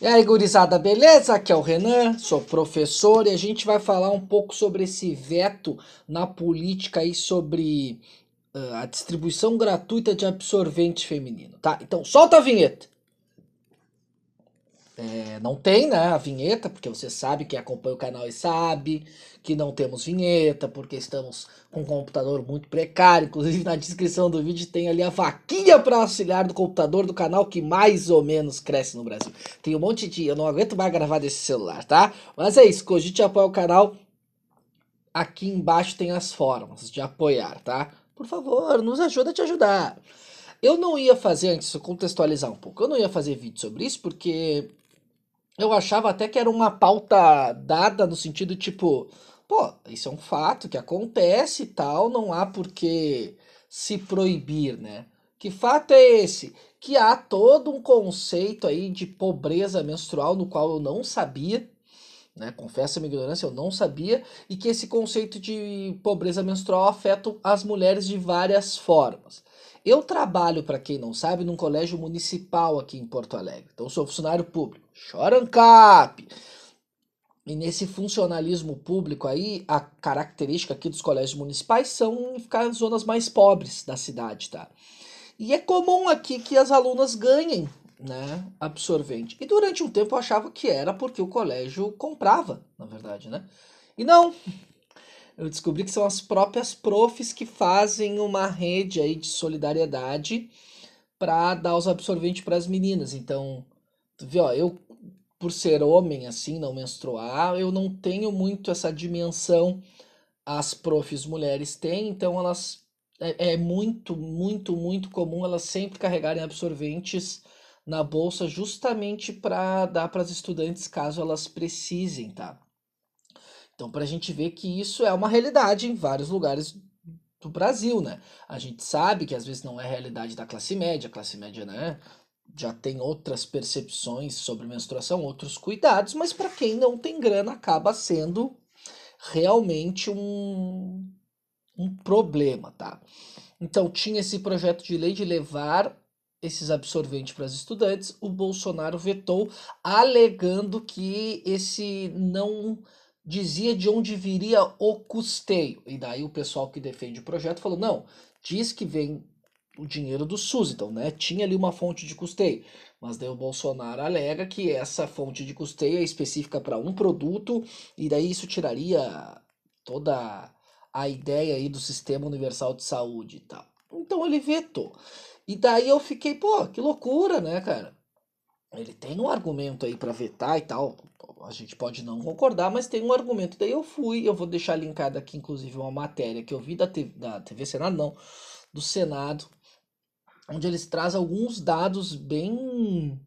E aí, gurizada, beleza? Aqui é o Renan, sou professor e a gente vai falar um pouco sobre esse veto na política aí sobre a distribuição gratuita de absorvente feminino, tá? Então, solta a vinheta. Não tem, né, a vinheta, porque você sabe, quem acompanha o canal e sabe que não temos vinheta, porque estamos com um computador muito precário. Inclusive, na descrição do vídeo tem ali a vaquinha para auxiliar do computador do canal que mais ou menos cresce no Brasil. Tem um monte de. Eu não aguento mais gravar desse celular, tá? Mas é isso, cogite apoiar o canal. Aqui embaixo tem as formas de apoiar, tá? Por favor, nos ajuda a te ajudar. Eu não ia fazer, antes de contextualizar um pouco, eu não ia fazer vídeo sobre isso porque eu achava até que era uma pauta dada no sentido tipo, pô, isso é um fato que acontece e tal, não há por que se proibir, né? Que fato é esse? Que há todo um conceito aí de pobreza menstrual no qual eu não sabia, né? Confesso a minha ignorância, eu não sabia, e que esse conceito de pobreza menstrual afeta as mulheres de várias formas. Eu trabalho, para quem não sabe, num colégio municipal aqui em Porto Alegre. Então, eu sou funcionário público. Chora ANCAP! E nesse funcionalismo público aí, a característica aqui dos colégios municipais são ficar em zonas mais pobres da cidade, tá? E é comum aqui que as alunas ganhem, né, absorvente. E durante um tempo eu achava que era porque o colégio comprava, na verdade, né? E não, eu descobri que são as próprias profs que fazem uma rede aí de solidariedade para dar os absorventes para as meninas. Então, tu vê, ó, eu por ser homem assim, não menstruar, eu não tenho muito essa dimensão. As profs mulheres têm, então elas é muito, muito, muito comum elas sempre carregarem absorventes na bolsa justamente para dar para as estudantes caso elas precisem, tá? Então, para a gente ver que isso é uma realidade em vários lugares do Brasil, né? A gente sabe que às vezes não é realidade da classe média, né? Já tem outras percepções sobre menstruação, outros cuidados, mas para quem não tem grana acaba sendo realmente um problema, tá? Então tinha esse projeto de lei de levar esses absorventes para os estudantes, o Bolsonaro vetou, alegando que esse não dizia de onde viria o custeio. E daí o pessoal que defende o projeto falou: não, diz que vem o dinheiro do SUS, então, né? Tinha ali uma fonte de custeio. Mas daí o Bolsonaro alega que essa fonte de custeio é específica para um produto, e daí isso tiraria toda a ideia aí do Sistema Universal de Saúde e tal. Então ele vetou. E daí eu fiquei, pô, que loucura, né, cara? Ele tem um argumento aí pra vetar e tal. A gente pode não concordar, mas tem um argumento. Daí eu fui, eu vou deixar linkada aqui, inclusive, uma matéria que eu vi da TV Senado, não, do Senado, onde eles trazem alguns dados bem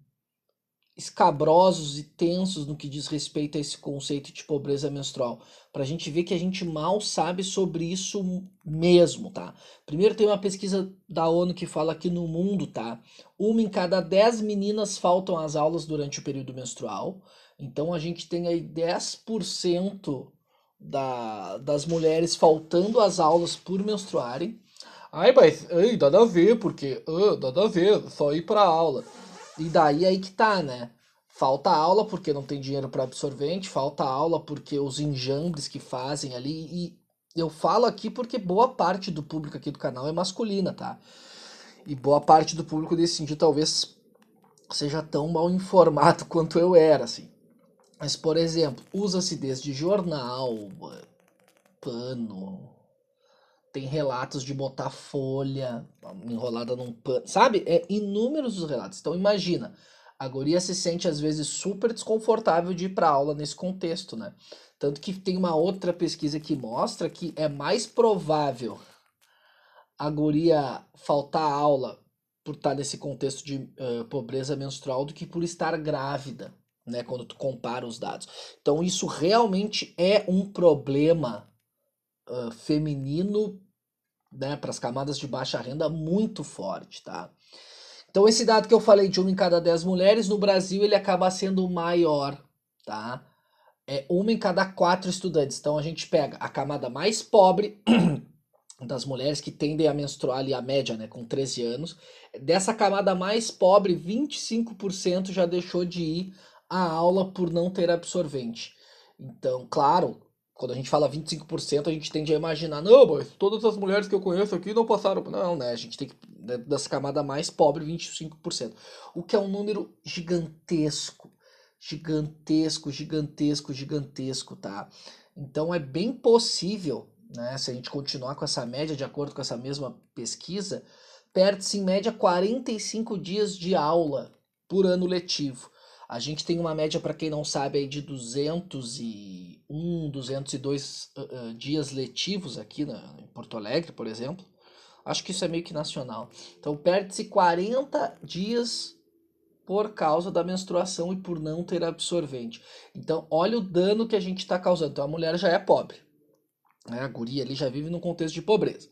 escabrosos e tensos no que diz respeito a esse conceito de pobreza menstrual, para a gente ver que a gente mal sabe sobre isso mesmo, tá? Primeiro tem uma pesquisa da ONU que fala que no mundo, tá? Uma em cada 10 meninas faltam às aulas durante o período menstrual. Então a gente tem aí 10% das mulheres faltando às aulas por menstruarem. Ai, mas ai, nada a ver, porque nada a ver, só ir pra aula. E daí aí que tá, né? Falta aula porque não tem dinheiro para absorvente, falta aula porque os enjambres que fazem ali. E eu falo aqui porque boa parte do público aqui do canal é masculina, tá? E boa parte do público desse sentido talvez seja tão mal informado quanto eu era, assim. Mas, por exemplo, usa-se desde jornal, pano, tem relatos de botar folha enrolada num pano, sabe? É inúmeros os relatos. Então imagina, a guria se sente às vezes super desconfortável de ir para aula nesse contexto, né? Tanto que tem uma outra pesquisa que mostra que é mais provável a guria faltar aula por estar nesse contexto de pobreza menstrual do que por estar grávida, né? Quando tu compara os dados. Então isso realmente é um problema feminino, né, para as camadas de baixa renda muito forte, tá? Então esse dado que eu falei de uma em cada 10 mulheres, no Brasil ele acaba sendo maior, tá? É uma em cada 4 estudantes. Então a gente pega a camada mais pobre das mulheres que tendem a menstruar ali a média, né, com 13 anos. Dessa camada mais pobre, 25% já deixou de ir a aula por não ter absorvente. Então, claro, quando a gente fala 25%, a gente tende a imaginar, não, mas todas as mulheres que eu conheço aqui não passaram. Não, né? A gente tem que, dentro dessa camada mais pobre, 25%. O que é um número gigantesco. Gigantesco, gigantesco, gigantesco, tá? Então é bem possível, né? Se a gente continuar com essa média, de acordo com essa mesma pesquisa, perde-se em média 45 dias de aula por ano letivo. A gente tem uma média, para quem não sabe, aí de 201, 202 dias letivos aqui em Porto Alegre, por exemplo. Acho que isso é meio que nacional. Então perde-se 40 dias por causa da menstruação e por não ter absorvente. Então olha o dano que a gente está causando. Então a mulher já é pobre, né? A guria ali já vive num contexto de pobreza.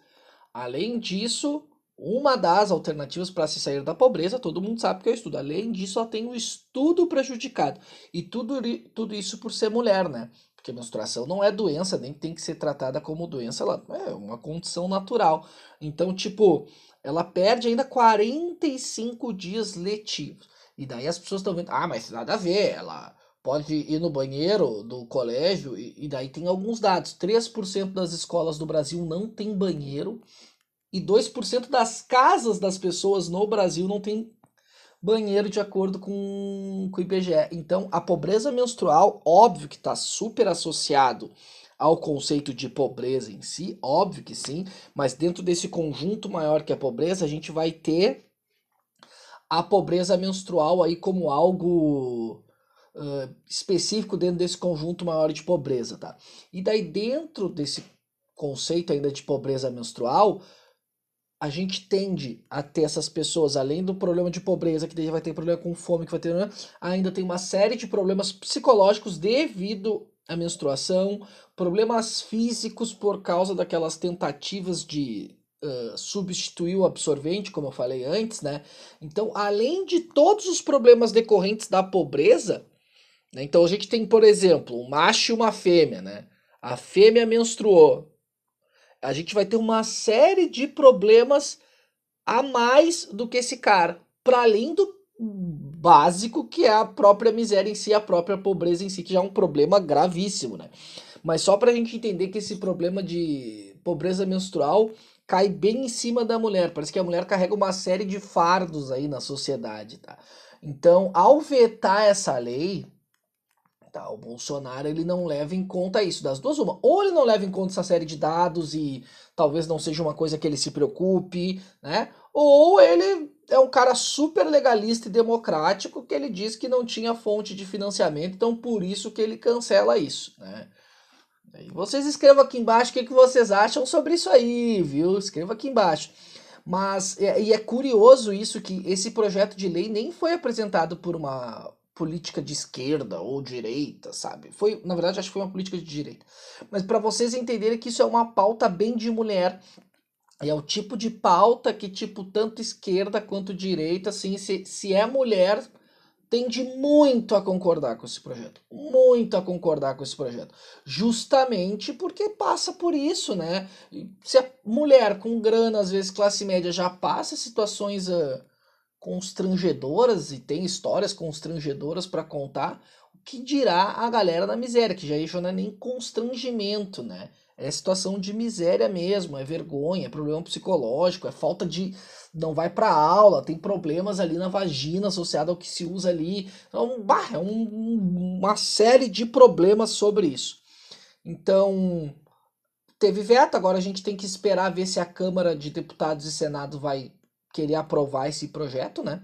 Além disso, uma das alternativas para se sair da pobreza, todo mundo sabe que é o estudo. Além disso, ela tem o estudo prejudicado. E tudo isso por ser mulher, né? Porque a menstruação não é doença, nem tem que ser tratada como doença, ela é uma condição natural. Então, tipo, ela perde ainda 45 dias letivos. E daí as pessoas estão vendo, ah, mas nada a ver, ela pode ir no banheiro do colégio, e daí tem alguns dados. 3% das escolas do Brasil não tem banheiro, e 2% das casas das pessoas no Brasil não tem banheiro, de acordo com o IBGE. Então, a pobreza menstrual, óbvio que está super associado ao conceito de pobreza em si, óbvio que sim, mas dentro desse conjunto maior que a pobreza, a gente vai ter a pobreza menstrual aí como algo específico dentro desse conjunto maior de pobreza, tá? E daí dentro desse conceito ainda de pobreza menstrual, a gente tende a ter essas pessoas, além do problema de pobreza, que daí vai ter problema com fome, que vai ter, né? Ainda tem uma série de problemas psicológicos devido à menstruação, problemas físicos por causa daquelas tentativas de substituir o absorvente, como eu falei antes, né? Então, além de todos os problemas decorrentes da pobreza, né? Então a gente tem, por exemplo, um macho e uma fêmea, né? A fêmea menstruou. A gente vai ter uma série de problemas a mais do que esse cara, para além do básico que é a própria miséria em si, a própria pobreza em si, que já é um problema gravíssimo, né? Mas só pra gente entender que esse problema de pobreza menstrual cai bem em cima da mulher. Parece que a mulher carrega uma série de fardos aí na sociedade, tá? Então, ao vetar essa lei, tá, o Bolsonaro ele não leva em conta isso, das duas uma. Ou ele não leva em conta essa série de dados e talvez não seja uma coisa que ele se preocupe, né? Ou ele é um cara super legalista e democrático que ele diz que não tinha fonte de financiamento, então por isso que ele cancela isso, né? E vocês escrevam aqui embaixo o que vocês acham sobre isso aí, viu? Escreva aqui embaixo. Mas, e é curioso isso, que esse projeto de lei nem foi apresentado por uma política de esquerda ou direita, sabe? Foi, na verdade, acho que foi uma política de direita. Mas para vocês entenderem que isso é uma pauta bem de mulher, e é o tipo de pauta que, tipo, tanto esquerda quanto direita, assim, se é mulher, tende muito a concordar com esse projeto. Muito a concordar com esse projeto. Justamente porque passa por isso, né? Se a mulher com grana, às vezes classe média, já passa situações constrangedoras e tem histórias constrangedoras para contar, o que dirá a galera da miséria, que já não é nem constrangimento, né? É situação de miséria mesmo, é vergonha, é problema psicológico, é falta de. Não vai pra aula, tem problemas ali na vagina associado ao que se usa ali. Então, bah, é uma série de problemas sobre isso. Então, teve veto, agora a gente tem que esperar ver se a Câmara de Deputados e Senado vai querer aprovar esse projeto, né?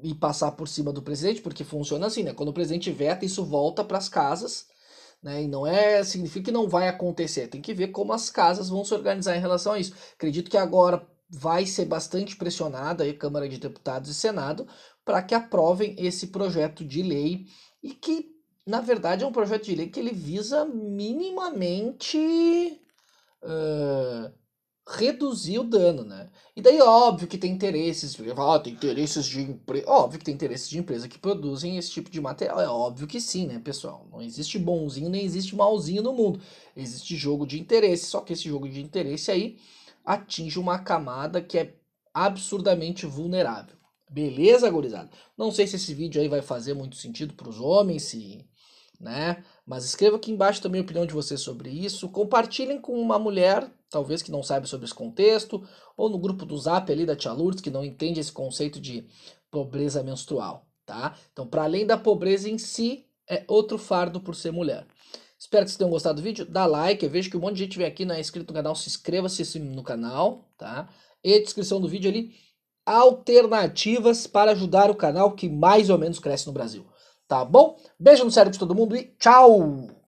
E passar por cima do presidente, porque funciona assim, né? Quando o presidente veta, isso volta para as casas, né? E não significa que não vai acontecer. Tem que ver como as casas vão se organizar em relação a isso. Acredito que agora vai ser bastante pressionada a Câmara de Deputados e Senado para que aprovem esse projeto de lei e que, na verdade, é um projeto de lei que ele visa minimamente ah, reduzir o dano, né? E daí, óbvio que tem interesses, tem interesses de empresa, óbvio que tem interesses de empresa que produzem esse tipo de material, é óbvio que sim, né, pessoal? Não existe bonzinho nem existe malzinho no mundo, existe jogo de interesse, só que esse jogo de interesse aí atinge uma camada que é absurdamente vulnerável. Beleza, gurizada? Não sei se esse vídeo aí vai fazer muito sentido para os homens, se, né? Mas escreva aqui embaixo também a opinião de vocês sobre isso. Compartilhem com uma mulher, talvez que não saiba sobre esse contexto, ou no grupo do Zap ali da Tia Lourdes, que não entende esse conceito de pobreza menstrual, tá? Então, para além da pobreza em si, é outro fardo por ser mulher. Espero que vocês tenham gostado do vídeo. Dá like, eu vejo que um monte de gente vem aqui, não é inscrito no canal, se inscreva-se no canal, tá? E a descrição do vídeo ali, alternativas para ajudar o canal que mais ou menos cresce no Brasil. Tá bom? Beijo no cérebro de todo mundo e tchau!